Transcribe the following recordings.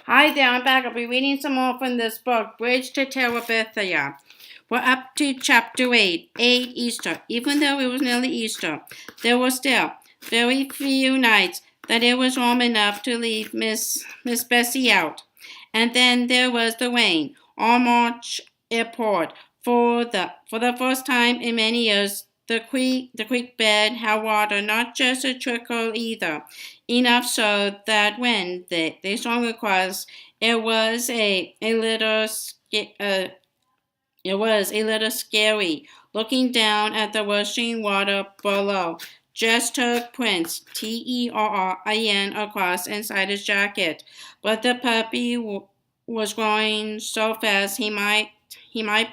Hi there, I'm back. I'll be reading some more from this book, Bridge to Terabithia. We're up to chapter 8, Easter. Even though it was nearly Easter, there were still very few nights that it was warm enough to leave Miss Bessie out. And then there was the rain. On March it poured. For the first time in many years, the creek bed had water, not just a trickle either, enough so that when they swung across, it was a little scary. Looking down at the rushing water below, just took Prince Terrin across inside his jacket, but the puppy was growing so fast he might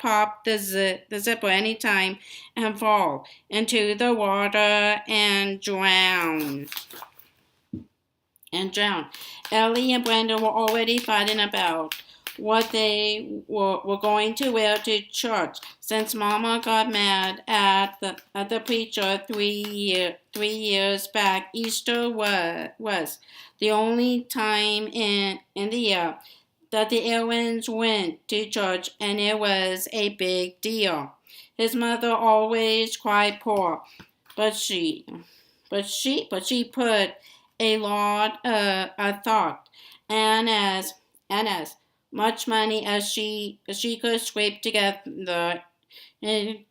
pop the zipper any time and fall into the water and drown. Ellie and Brenda were already fighting about what they were going to wear to church, since Mama got mad at the preacher 3 years back. Easter was the only time in the year that the Ewins went to church, and it was a big deal. His mother always cried poor, but she put a lot of thought, and as much money as she could scrape together into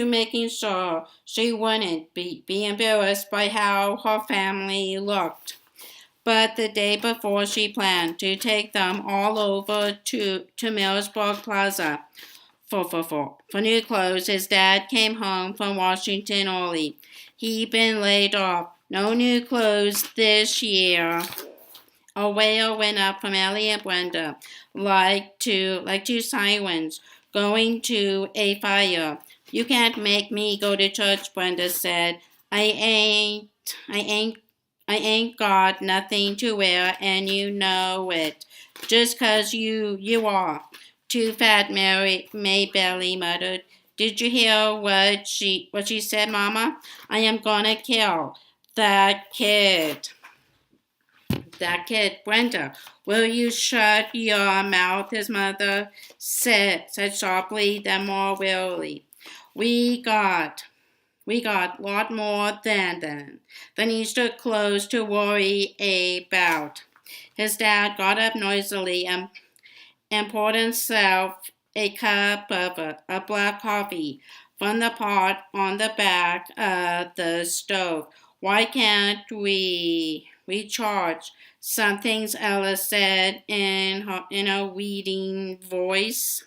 making sure she wouldn't be embarrassed by how her family looked. But the day before, she planned to take them all over to Millsburg Plaza for new clothes. His dad came home from Washington early. He'd been laid off. No new clothes this year. A wail went up from Ellie and Brenda, like two sirens going to a fire. You can't make me go to church, Brenda said. I ain't I ain't got nothing to wear, and you know it. Just 'cause you are. Too fat, Maybelly muttered. Did you hear what she said, Mama? I am gonna kill that kid. That kid, Brenda. Will you shut your mouth? His mother said sharply, then more wearily. We got lot more than Easter clothes to worry about. His dad got up noisily and poured himself a cup of a black coffee from the pot on the back of the stove. Why can't we recharge? Some things Ella said in a weeding voice.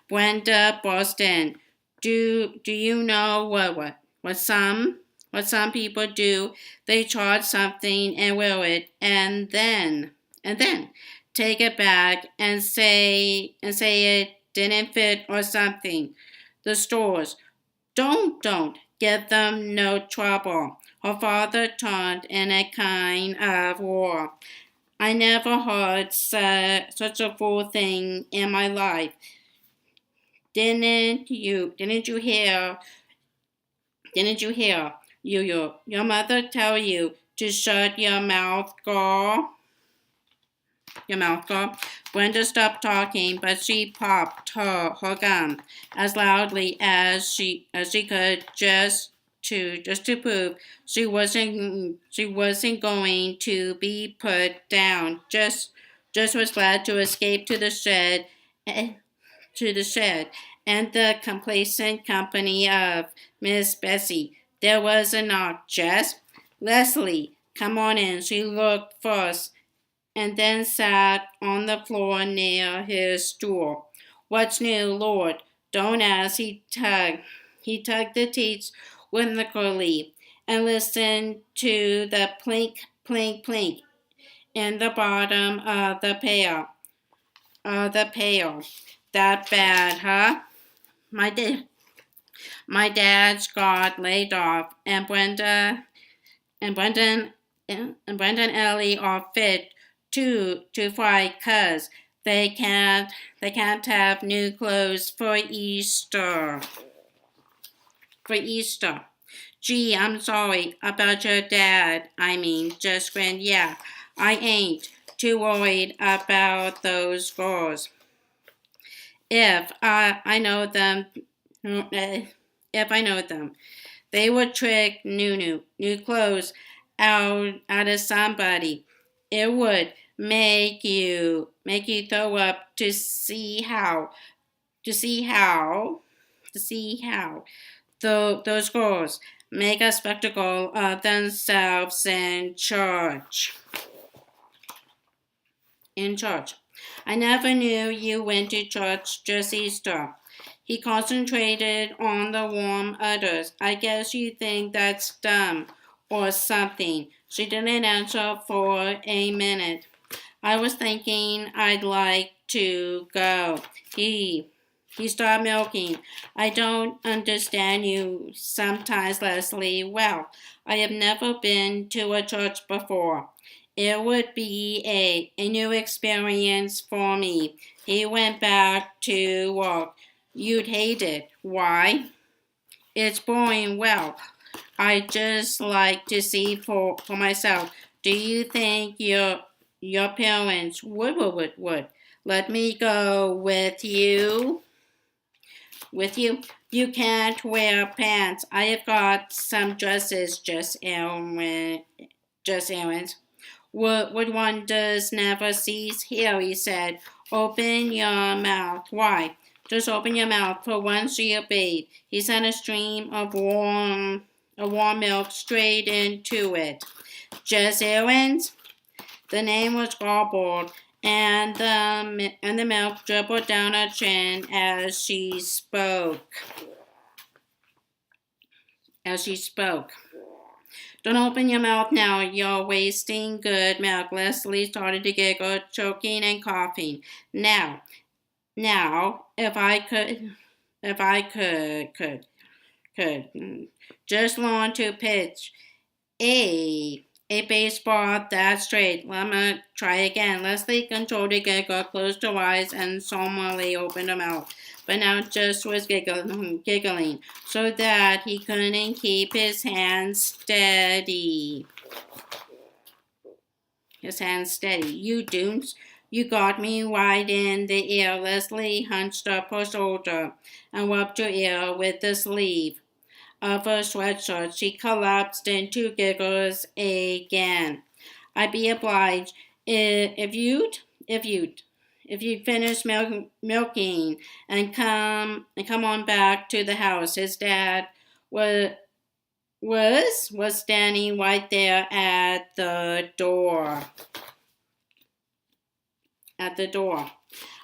Brenda burst in. Do you know what some people do? They charge something and wear it, and then take it back and say it didn't fit or something. The stores don't get them no trouble. Her father turned in a kind of roar. I never heard such a fool thing in my life. Didn't you? Didn't you hear? Your mother tell you to shut your mouth, girl. Your mouth, girl. Brenda stopped talking, but she popped her gum as loudly as she could, just to prove she wasn't going to be put down. Just was glad to escape to the shed and the complacent company of Miss Bessie. There was a knock. Jess? Leslie, come on in. She looked first and then sat on the floor near his stool. What's new, Lord? Don't ask. He tugged the teats whimsically and listened to the plink, plink, plink in the bottom of the pail. That bad, huh? My dad, my dad's got laid off, and Brenda and Ellie are fit to fight 'cause they can't have new clothes for Easter. Gee, I'm sorry about your dad. Just grinned. Yeah, I ain't too worried about those girls. If I know them, if I know them, they would trick new clothes out of somebody. It would make you throw up to see how to see how those girls make a spectacle of themselves in church. I never knew you went to church just Easter. He concentrated on the warm udders. I guess you think that's dumb or something. She didn't answer for a minute. I was thinking I'd like to go. He started milking. I don't understand you sometimes, Leslie. Well, I have never been to a church before. It would be a new experience for me. He went back to work. You'd hate it. Why? It's boring. Well, I just like to see for myself. Do you think your parents would let me go with you? You can't wear pants. I have got some dresses, just errands. What one does never sees here, he said. Open your mouth. Why? Just open your mouth. For once she obeyed. He sent a stream of warm milk straight into it. Just errands? The name was garbled, and the milk dribbled down her chin as she spoke. Don't open your mouth now. You're wasting good milk. Leslie started to giggle, choking and coughing. Now, if I could just learn to pitch a baseball that's straight. Let me try again. Leslie controlled a giggle, closed her eyes, and solemnly opened her mouth. But now just was giggling so that he couldn't keep his hands steady. You dunce. You got me right in the ear. Leslie hunched up her shoulder and rubbed her ear with the sleeve of her sweatshirt. She collapsed into giggles again. I'd be obliged if you'd finish milking and come on back to the house. His dad was standing right there at the door.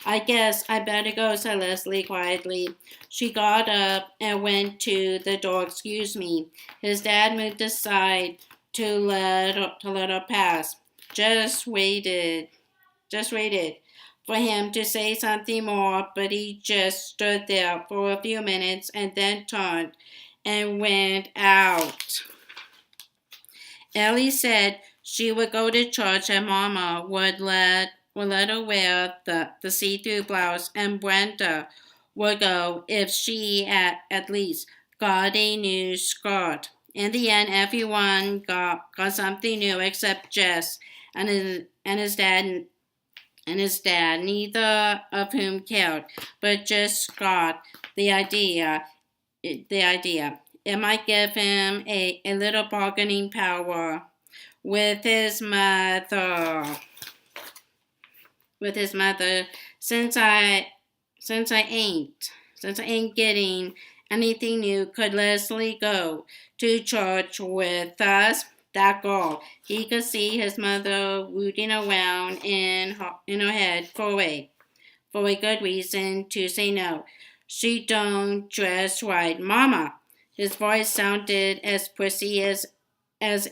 I guess I better go, said Leslie quietly. She got up and went to the door. Excuse me. His dad moved aside to let her pass. Just waited for him to say something more, but he just stood there for a few minutes and then turned and went out. Ellie said she would go to church and Mama would let her wear the see-through blouse, and Brenda would go if she at least got a new skirt. In the end, everyone got something new except Jess and his dad, neither of whom cared, but Jess got the idea. It might give him a little bargaining power with his mother. Since I ain't getting anything new, could Leslie go to church with us? That girl. He could see his mother rooting around in her head for a good reason to say no. She don't dress right, Mama. His voice sounded as prissy as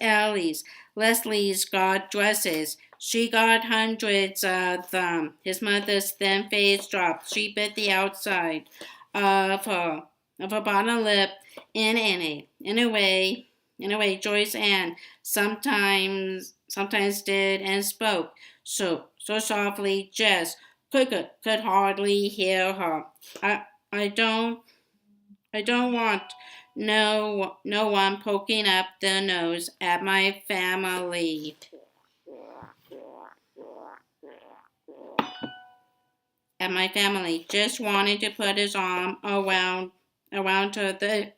Ellie's. Leslie's got dresses. She got hundreds of them. His mother's thin face dropped. She bit the outside of her bottom lip in a way Joyce Ann sometimes did and spoke so softly Jess could hardly hear her. I don't want no one poking up their nose at my family. Just wanted to put his arm around her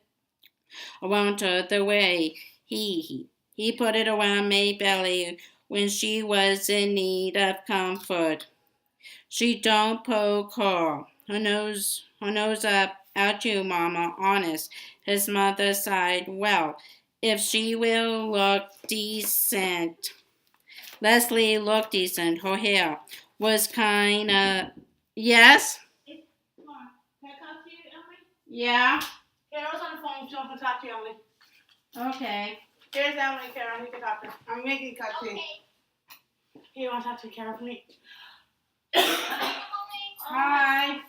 the way he put it around May's belly when she was in need of comfort. She don't poke her nose up at you, Mama, honest. His mother sighed. Well, if she will look decent. Leslie looked decent. Her hair was kinda. Yes? Come on. Can I talk to you, Emily? Yeah? Carol's on the phone. She wants to talk to you, Emily. Okay. Here's Emily, Carol. You can talk to her. I'm making a cup too. Okay. Here, you want to talk to Carol for me? Hi. Hey,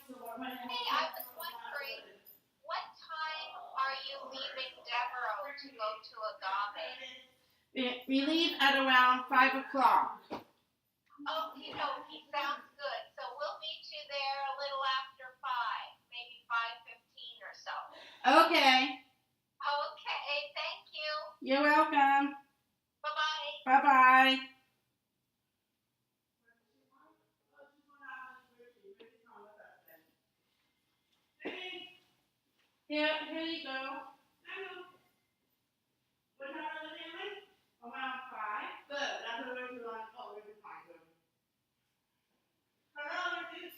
I was wondering, what time are you leaving Devereaux to go to Agave? We leave at around 5 o'clock. Oh, he sounds good. So we'll meet you there a little after 5, maybe 5:15 or so. Okay. Okay, thank you. You're welcome. Bye-bye. Bye-bye. Here you go. What time are you leaving? Around 5. Good. That's what we're doing. Oh, we're fine. Good. Hello, Lucas.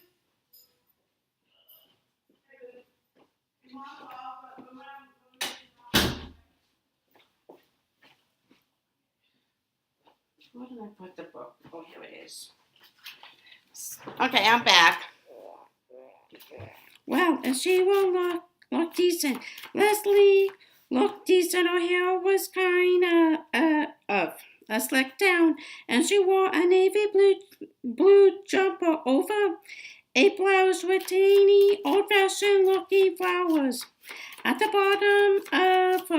Where did I put the book? Oh, here it is. Okay, I'm back. Well, and she will look decent. Leslie looked decent. Her hair was kind of slicked down, and she wore a navy blue jumper over a blouse with tiny, old-fashioned looking flowers. At the bottom of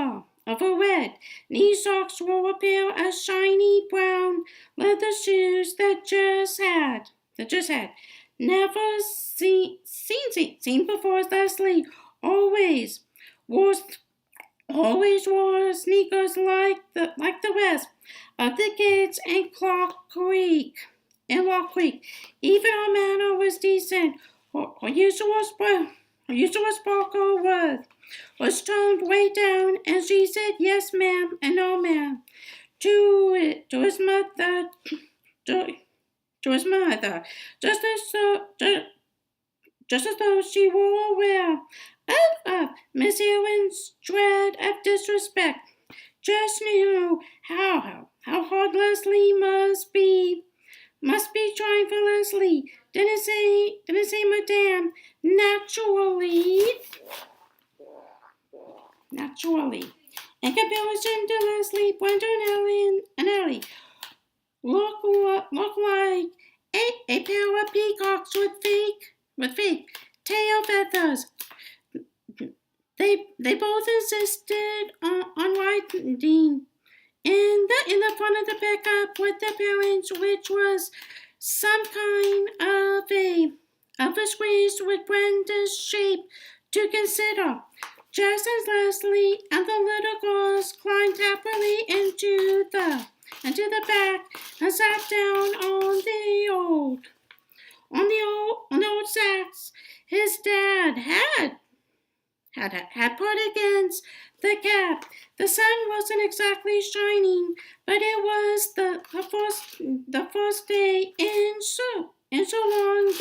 her red knee socks wore a pair of shiny brown leather shoes that just had never seen before. Leslie always wore sneakers like the rest of the kids in Lock Creek. Even her manner was decent. Her usual sparkle was toned way down, and she said yes, ma'am, and no, ma'am, to his mother, to his mother, just as though she were aware of Miss Ewan's dread of disrespect. Just knew how hard Leslie must be trying for Leslie. Didn't say, Madame. Naturally. In comparison to Leslie, Brenda and Ellie look like a pair of peacocks with fake tail feathers. They both insisted on riding in the front of the pickup with their parents, which was some kind of a squeeze with Brenda's shape to consider. Just as Leslie and the little girls climbed happily into the back and sat down on the old sacks his dad had put against the cab. The sun wasn't exactly shining, but it was the first day in so long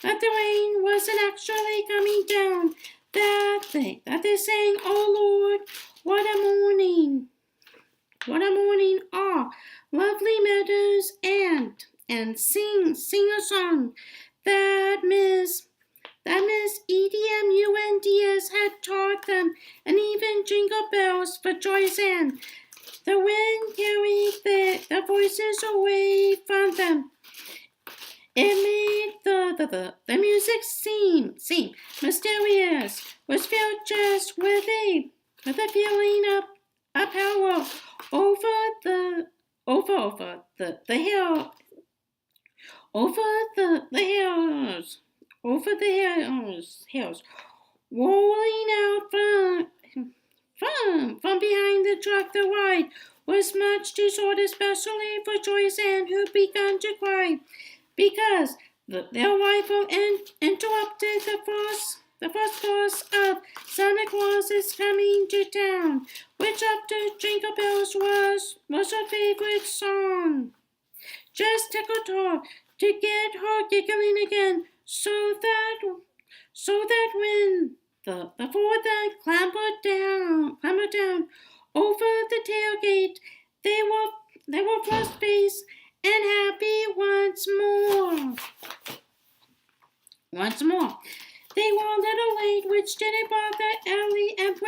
that the rain wasn't actually coming down. That they sang, "Oh Lord, what a morning! What a morning!" Ah, lovely meadows and sing a song that Miss E.D.M.U.N. Diaz had taught them, and even jingle bells for Joyce Ann. The wind carried the voices away from them. It made the music seem mysterious, was filled just with a feeling of power over the hill, over the hills, rolling out from behind the truck. The ride was much too short, especially for Joyce Ann, who began to cry because their rifle interrupted the first course of Santa Claus is Coming to Town, which after Jingle Bells was her favorite song. Just tickled her to get her giggling again, so that when the four of them clambered down over the tailgate, they were flushed-faced and happy once more. Once more. They were a little late, which didn't bother Ellie and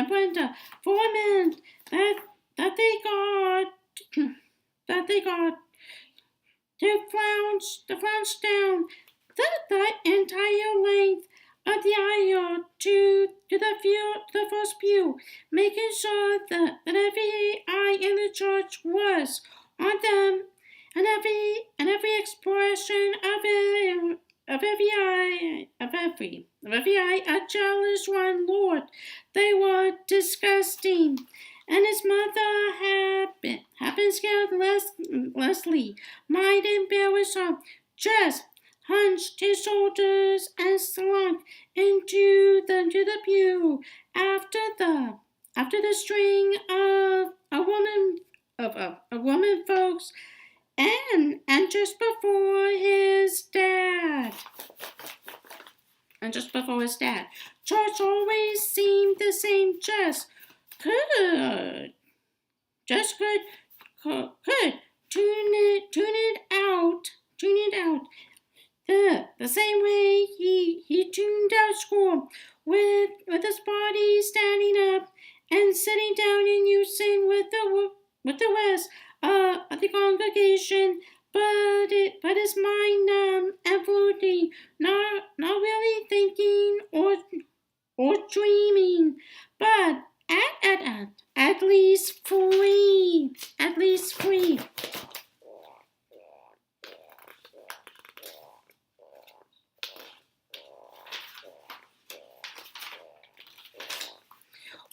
Brenda for a minute. That they got to flounce down the entire length of the aisle to the first pew, making sure that every eye in the church was on them, and every expression of every eye a jealous one. Lord, they were disgusting. And his mother had been scared Leslie might embarrass her. Just hunched his shoulders and slunk into the pew after the string of a woman folks and just before his dad. Church always seemed the same, could tune it out. The same way he tuned out school with his body standing up and sitting down in unison with the rest of the congregation, but his mind numb and floating, not really thinking or dreaming, but at least free.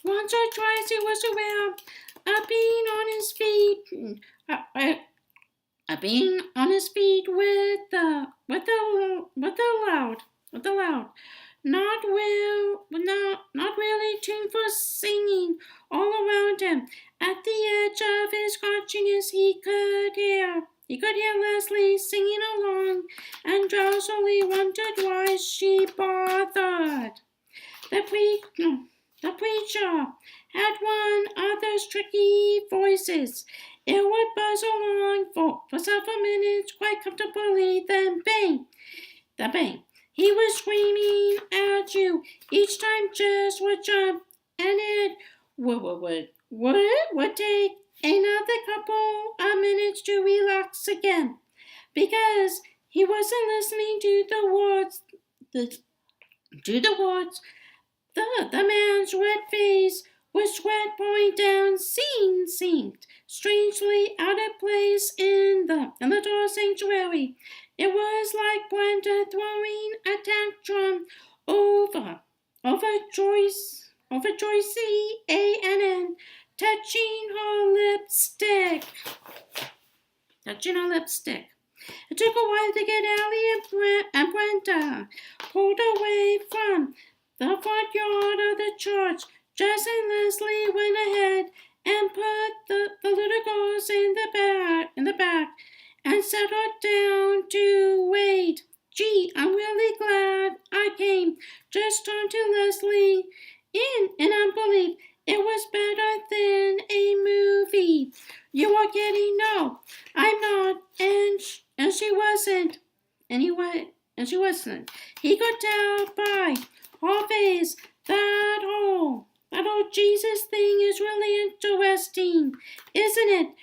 Once or twice he was aware of being on his feet, with the loud, not really tuneful singing all around him. At the edge of his consciousness, he could hear Leslie singing along, and drowsily wondered why she bothered. The preacher had one of those tricky voices. It would buzz along for several minutes quite comfortably, then bang, he was screaming at you. Each time Jess would jump, and it would take another couple of minutes to relax again, because he wasn't listening to the words. The man's red face, with sweat pouring down, seemed strangely out of place in the door sanctuary. It was like Brenda throwing a tantrum over Joycey A&N, touching her lipstick. It took a while to get Allie and Brenda pulled away from the front yard of the church. Jess and Leslie went ahead and put the little girls in the back and set her down to wait. Gee, I'm really glad I came. Jess turned to Leslie in unbelief. It was better than a movie. You are kidding? No, I'm not. And she wasn't. She wasn't. He could tell by her face that whole Jesus thing is really interesting, isn't it?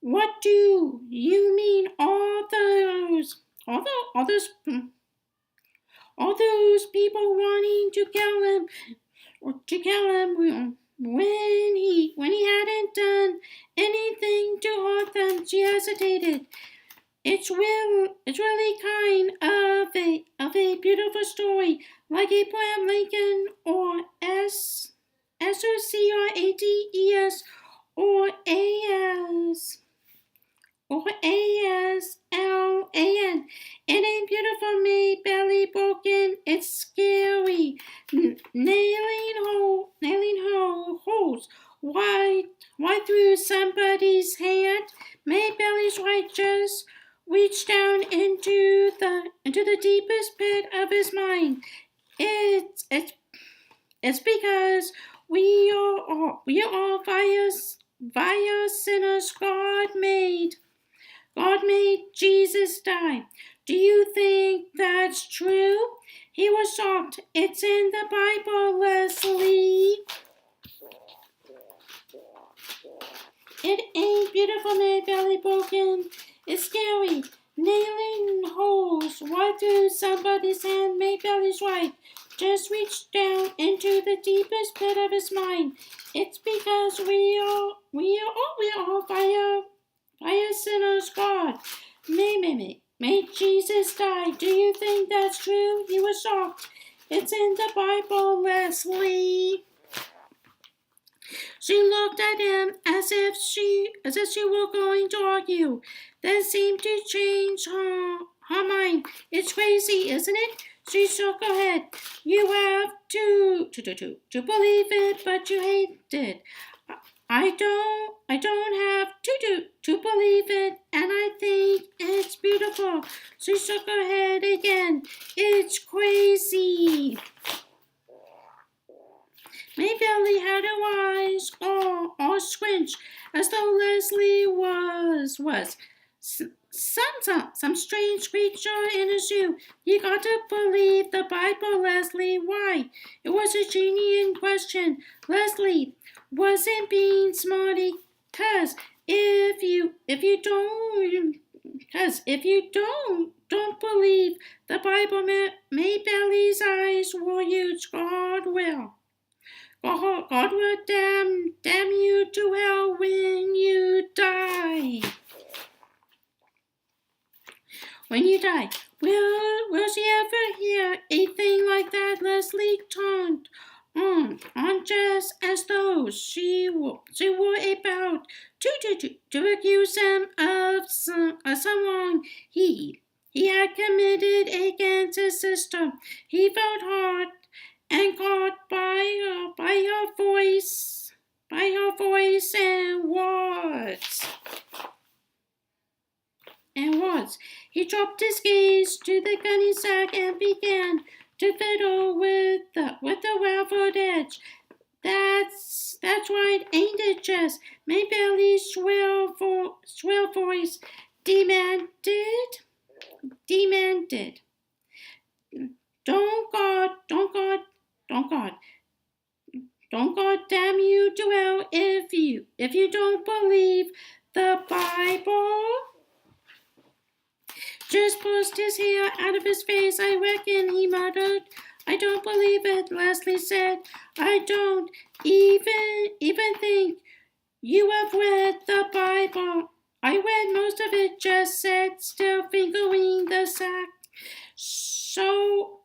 What do you mean, all those people wanting to kill him when he hadn't done anything to hurt them? She hesitated. It's really kind of a beautiful story, like Abraham Lincoln or Socrates or Aslan. It ain't beautiful, me belly broken. It's scary. Nailing holes why through somebody's hand. May belly's right just reach down into the deepest pit of his mind. It's because we are all via sinners God made Jesus die. Do you think that's true? He was shocked. It's in the Bible, Leslie. It ain't beautiful, my belly broken. It's scary. Nailing holes right through somebody's hand, my belly's right. Just reach down into the deepest pit of his mind. It's because we are all fire sinners, God. Made Jesus die. Do you think that's true? He was shocked. It's in the Bible, Leslie. She looked at him as if she were going to argue, then seemed to change her mind. It's crazy, isn't it? She shook her head. You have to believe it, but you hate it. I don't have to believe it, and I think it's beautiful. She shook her head again. It's crazy. May belly had her eyes all squinched, as though Leslie was some strange creature in a zoo. You got to believe the Bible, Leslie. Why? It was a genuine question. Leslie wasn't being smarty, 'cause if you don't believe the Bible, May belly's eyes will huge. God will. God will damn you to hell when you die. When you die, will she ever hear a thing like that? Leslie turned on just as though she were about to accuse him of some wrong he had committed against his sister. He felt hard and caught by her voice and words. He dropped his gaze to the gunny sack and began to fiddle with the raveled edge. That's right, ain't it, Jess? May Billy's shrill voice demanded. Don't God damn you to hell if you don't believe the Bible. Just pushed his hair out of his face. I reckon, he muttered. I don't believe it, Leslie said. I don't even think you have read the Bible. I read most of it, Jess said, still fingering the sack. So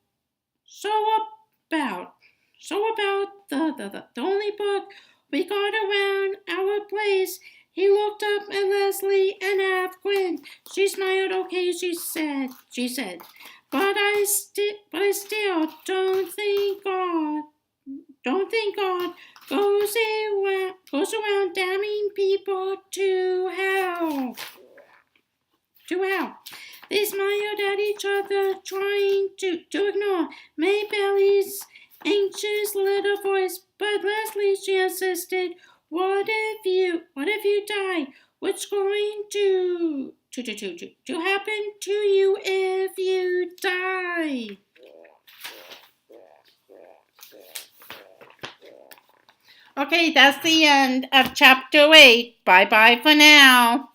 about the only book we got around our place. He looked up at Leslie and half grinned. She smiled. Okay, she said. But I still don't think God goes around damning people to hell. They smiled at each other, trying to ignore May Belly's anxious little voice. But Leslie, she insisted, what if you die? What's going to happen to you if you die? Okay, that's the end of chapter 8. Bye-bye for now.